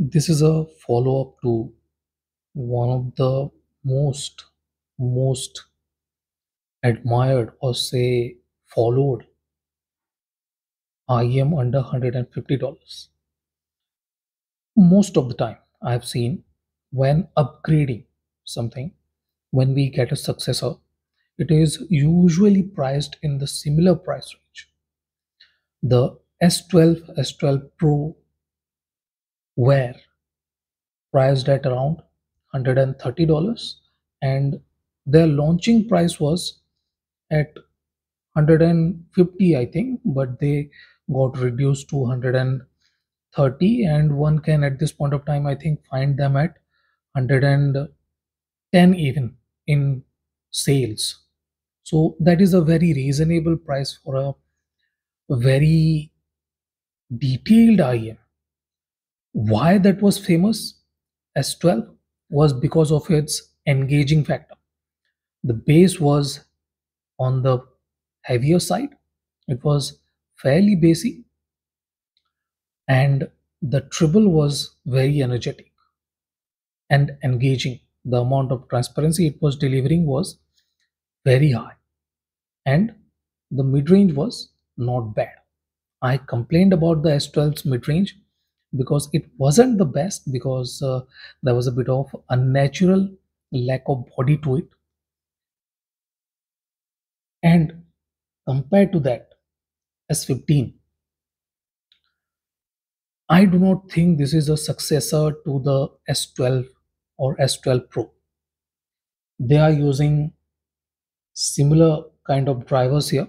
This is a follow-up to one of the most admired or say followed IEM under $150. Most of the time I've seen when upgrading something, when we get a successor, it is usually priced in the similar price range. The S12, S12 Pro were priced at around $130 and their launching price was at 150 I think, but they got reduced to 130 and one can at this point of time I think find them at 110 even in sales. So that is a very reasonable price for a very detailed IM. Why that was famous? S12 was because of its engaging factor. The bass was on the heavier side. It was fairly bassy, and the treble was very energetic and engaging. The amount of transparency it was delivering was very high, and the mid range was not bad. I complained about the S12's mid range because it wasn't the best because there was a bit of unnatural lack of body to it, and compared to that S15, I do not think this is a successor to the S12 or S12 Pro. They are using similar kind of drivers here,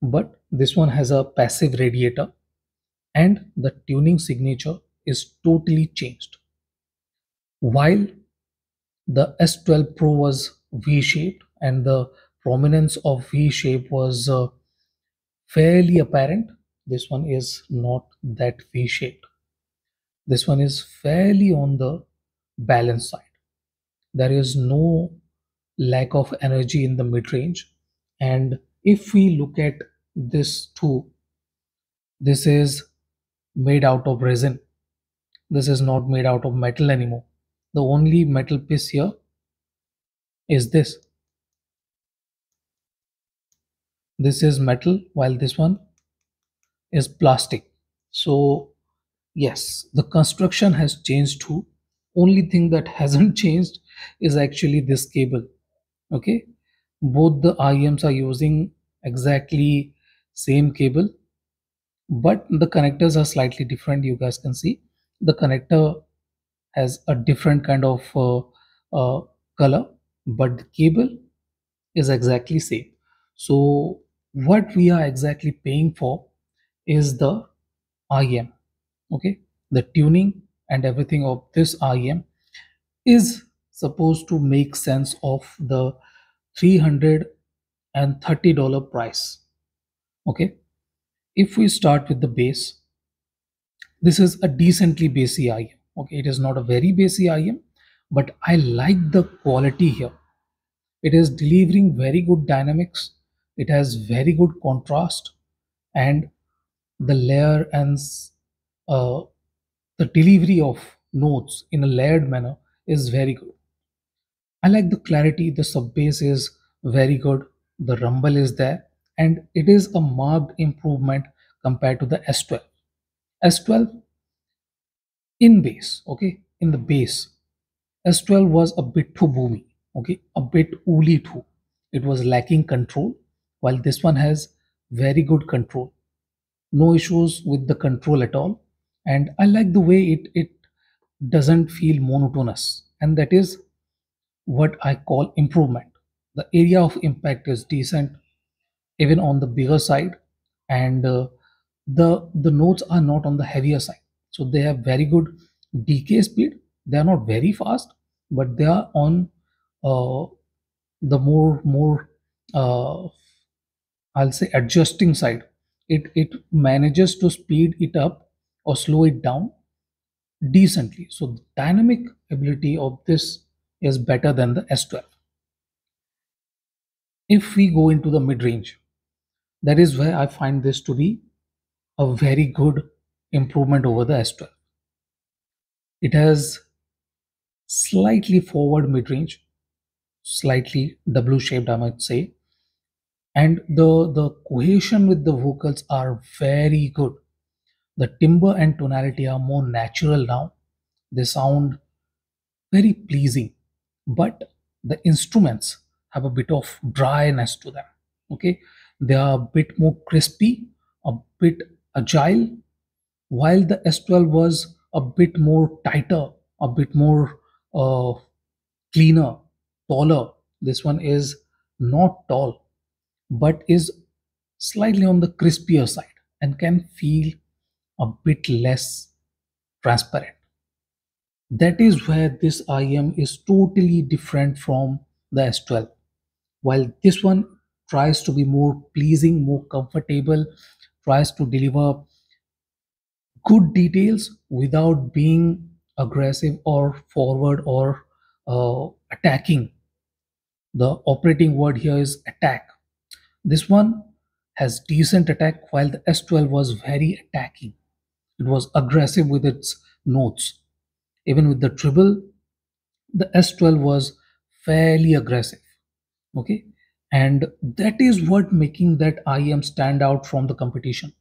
but this one has a passive radiator and the tuning signature is totally changed. While the S12 Pro was V-shaped and the prominence of V-shape was fairly apparent, this one is not that V-shaped. This one is fairly on the balanced side. There is no lack of energy in the mid-range, and if we look at this too, this is made out of resin. This is not made out of metal anymore. The only metal piece here is this. This is metal while this one is plastic. So yes, the construction has changed too. Only thing that hasn't changed is actually this cable. Okay, both the IEMs are using exactly same cable, but the connectors are slightly different. You guys can see the connector has a different kind of uh, color, but the cable is exactly same. So what we are exactly paying for is the IEM. Okay, the tuning and everything of this IEM is supposed to make sense of the $330 price. Okay, if we start with the base, this is a decently bassy IM. Okay, it is not a very bassy IM, but I like the quality here. It is delivering very good dynamics. It has very good contrast, and the layer and uh, the delivery of notes in a layered manner is very good. I like the clarity. The sub bass is very good. The rumble is there, and it is a marked improvement compared to the S12. S12 in bass, okay, in the bass, S12 was a bit too boomy, okay, a bit woolly too. It was lacking control, while this one has very good control. No issues with the control at all, and I like the way it doesn't feel monotonous, and that is what I call improvement. The area of impact is decent, even on the bigger side, and the notes are not on the heavier side, so they have very good decay speed. They are not very fast, but they are on uh, the more I'll say adjusting side. It manages to speed it up or slow it down decently. So the dynamic ability of this is better than the S12. If we go into the mid range, that is where I find this to be a very good improvement over the S12. It has slightly forward mid-range, slightly W-shaped, I might say, and the cohesion with the vocals are very good. The timbre and tonality are more natural now. They sound very pleasing, but the instruments have a bit of dryness to them. Okay, they are a bit more crispy, a bit agile, while the S12 was a bit more tighter, a bit more cleaner, taller. This one is not tall, but is slightly on the crispier side and can feel a bit less transparent. That is where this IM is totally different from the S12. While this one tries to be more pleasing, more comfortable, tries to deliver good details without being aggressive or forward or attacking. The operating word here is attack. This one has decent attack, while the S12 was very attacking. It was aggressive with its notes. Even with the treble, the S12 was fairly aggressive. Okay, and that is what making that IM stand out from the competition.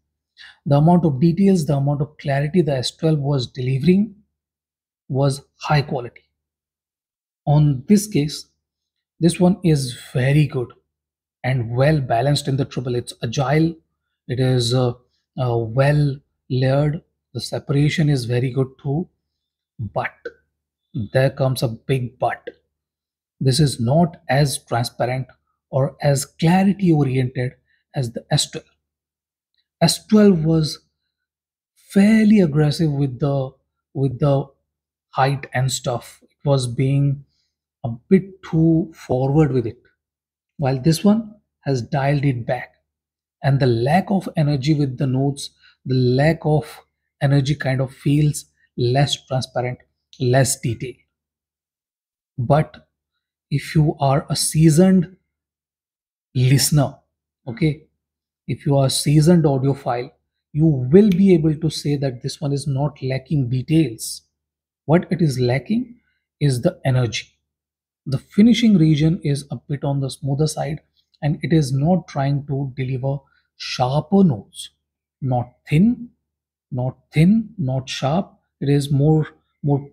The amount of details, the amount of clarity the S12 was delivering was high quality. On this case, this one is very good and well balanced in the treble. It's agile, it is well layered, the separation is very good too. But there comes a big but. This is not as transparent or as clarity oriented as the S12. S12 was fairly aggressive with the height and stuff. It was being a bit too forward with it, while this one has dialed it back. And the lack of energy with the notes, the lack of energy kind of feels less transparent, less detailed. But if you are a seasoned listener, okay, if you are a seasoned audiophile, you will be able to say that this one is not lacking details. What it is lacking is the energy. The finishing region is a bit on the smoother side, and it is not trying to deliver sharper notes. Not thin, not thin, not sharp. It is more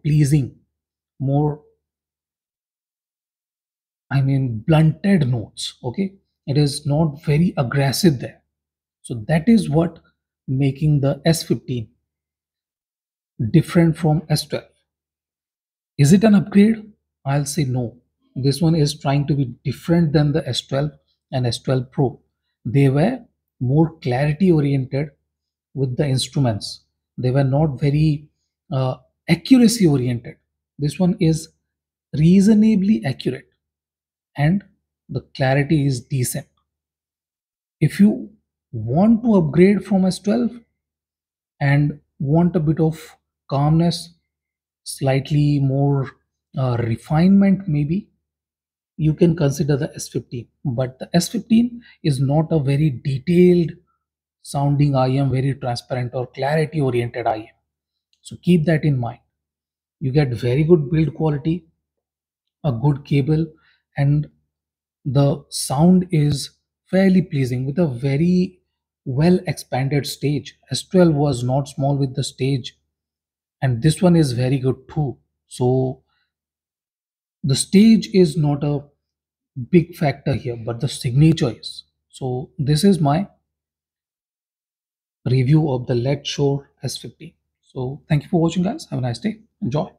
pleasing, more, I mean, blunted notes. Okay, it is not very aggressive there. So that is what making the S15 different from S12. Is it an upgrade? I'll say no. This one is trying to be different than the S12 and S12 Pro. They were more clarity oriented with the instruments. They were not very accuracy oriented. This one is reasonably accurate and the clarity is decent. If you want to upgrade from S12 and want a bit of calmness, slightly more refinement, maybe you can consider the S15. But the S15 is not a very detailed sounding IM, very transparent or clarity oriented IM. So keep that in mind. You get very good build quality, a good cable, and the sound is fairly pleasing with a very well expanded stage. S12 was not small with the stage, and this one is very good too. So the stage is not a big factor here, but the signature is. So this is my review of the LED Shore S50. So thank you for watching, guys. Have a nice day. Enjoy.